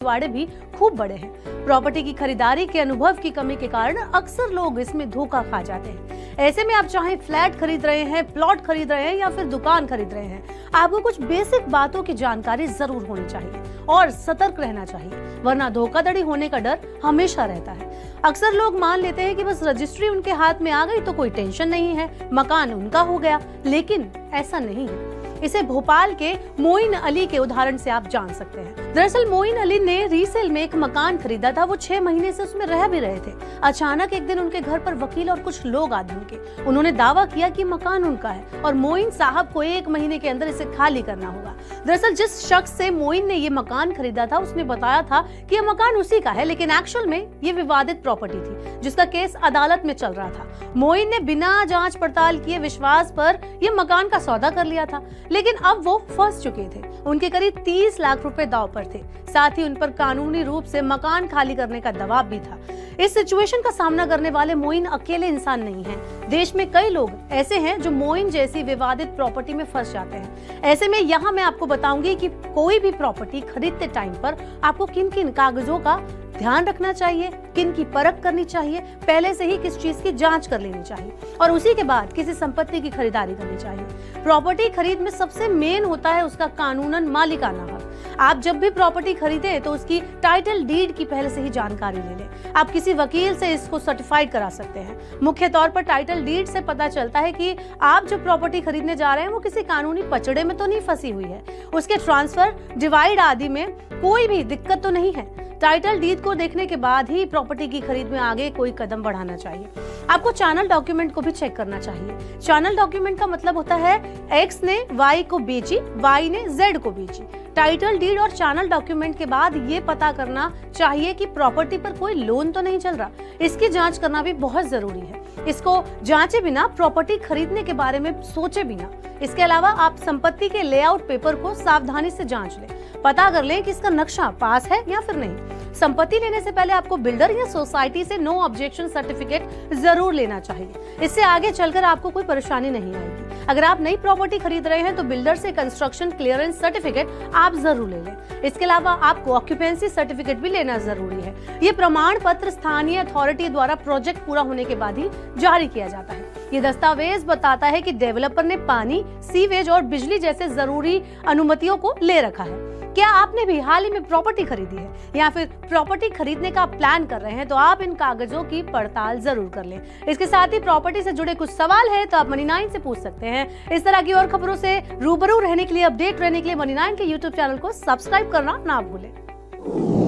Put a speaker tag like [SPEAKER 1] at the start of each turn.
[SPEAKER 1] वाड़े भी खूब बड़े हैं। प्रॉपर्टी की खरीदारी के अनुभव की कमी के कारण अक्सर लोग इसमें धोखा खा जाते हैं। ऐसे में आप चाहे फ्लैट खरीद रहे हैं, प्लॉट खरीद रहे हैं या फिर दुकान खरीद रहे हैं, आपको कुछ बेसिक बातों की जानकारी जरूर होनी चाहिए और सतर्क रहना चाहिए, वरना धोखाधड़ी होने का डर हमेशा रहता है। अक्सर लोग मान लेते हैं कि बस रजिस्ट्री उनके हाथ में आ गई तो कोई टेंशन नहीं है, मकान उनका हो गया, लेकिन ऐसा नहीं है। इसे भोपाल के मोइन अली के उदाहरण से आप जान सकते हैं। दरअसल मोइन अली ने रीसेल में एक मकान खरीदा था। वो 6 महीने से उसमें रह भी रहे थे। अचानक एक दिन उनके घर पर वकील और कुछ लोग आ धमके। उन्होंने दावा किया कि मकान उनका है और मोइन साहब को 1 महीने के अंदर इसे खाली करना होगा। दरअसल जिस शख्स से मोइन ने ये मकान खरीदा था उसने बताया था कि ये मकान उसी का है, लेकिन एक्चुअल में ये विवादित प्रॉपर्टी थी जिसका केस अदालत में चल रहा था। मोइन ने बिना जांच पड़ताल किए विश्वास पर ये मकान का सौदा कर लिया था, लेकिन अब वो फंस चुके थे। उनके करीब 30 लाख रुपए दांव पर थे, साथ ही उन पर कानूनी रूप से मकान खाली करने का दबाव भी था। इस सिचुएशन का सामना करने वाले मोइन अकेले इंसान नहीं हैं। देश में कई लोग ऐसे हैं जो मोइन जैसी विवादित प्रॉपर्टी में फंस जाते हैं। ऐसे में यहाँ मैं आपको बताऊंगी कि कोई भी प्रॉपर्टी खरीदते टाइम पर आपको किन किन कागजों का ध्यान रखना चाहिए, किन की परख करनी चाहिए, पहले से ही किस चीज की जांच कर लेनी चाहिए और उसी के बाद किसी संपत्ति की खरीदारी करनी चाहिए। प्रॉपर्टी खरीद में सबसे मेन होता है उसका कानूनन मालिकाना हक। आप जब भी प्रॉपर्टी खरीदे तो उसकी टाइटल डीड की पहले से ही जानकारी ले लें। आप किसी वकील से इसको सर्टिफाइड करा सकते हैं। मुख्य तौर पर टाइटल डीड से पता चलता है कि आप जो प्रॉपर्टी खरीदने जा रहे हैं वो किसी कानूनी पचड़े में तो नहीं फंसी हुई है, उसके ट्रांसफर, डिवाइड आदि में कोई भी दिक्कत तो नहीं है। टाइटल डीड को देखने के बाद ही प्रॉपर्टी की खरीद में आगे कोई कदम बढ़ाना चाहिए। आपको चैनल डॉक्यूमेंट को भी चेक करना चाहिए। चैनल डॉक्यूमेंट का मतलब होता है एक्स ने वाई को बेची, वाई ने जेड को बेची। टाइटल डीड और चैनल डॉक्यूमेंट के बाद ये पता करना चाहिए कि प्रॉपर्टी पर कोई लोन तो नहीं चल रहा। इसकी जांच करना भी बहुत जरूरी है। इसको जांचे बिना प्रॉपर्टी खरीदने के बारे में सोचे बिना। इसके अलावा आप संपत्ति के लेआउट पेपर को सावधानी से जांच लें, पता कर लें कि इसका नक्शा पास है या फिर नहीं। संपत्ति लेने से पहले आपको बिल्डर या सोसाइटी से नो ऑब्जेक्शन सर्टिफिकेट जरूर लेना चाहिए। इससे आगे चलकर आपको कोई परेशानी नहीं आएगी। अगर आप नई प्रॉपर्टी खरीद रहे हैं तो बिल्डर से कंस्ट्रक्शन क्लियरेंस सर्टिफिकेट आप जरूर ले लें। इसके अलावा आपको ऑक्यूपेंसी सर्टिफिकेट भी लेना जरूरी है। ये प्रमाण पत्र स्थानीय अथॉरिटी द्वारा प्रोजेक्ट पूरा होने के बाद ही जारी किया जाता है। ये दस्तावेज बताता है कि डेवलपर ने पानी, सीवेज और बिजली जैसे जरूरी अनुमतियों को ले रखा है। क्या आपने भी हाल ही में प्रॉपर्टी खरीदी है या फिर प्रॉपर्टी खरीदने का प्लान कर रहे हैं तो आप इन कागजों की पड़ताल जरूर कर लें। इसके साथ ही प्रॉपर्टी से जुड़े कुछ सवाल है तो आप मनी9 से पूछ सकते हैं। इस तरह की और खबरों से रूबरू रहने के लिए, अपडेट रहने के लिए मनी9 के यूट्यूब चैनल को सब्सक्राइब करना ना भूलें।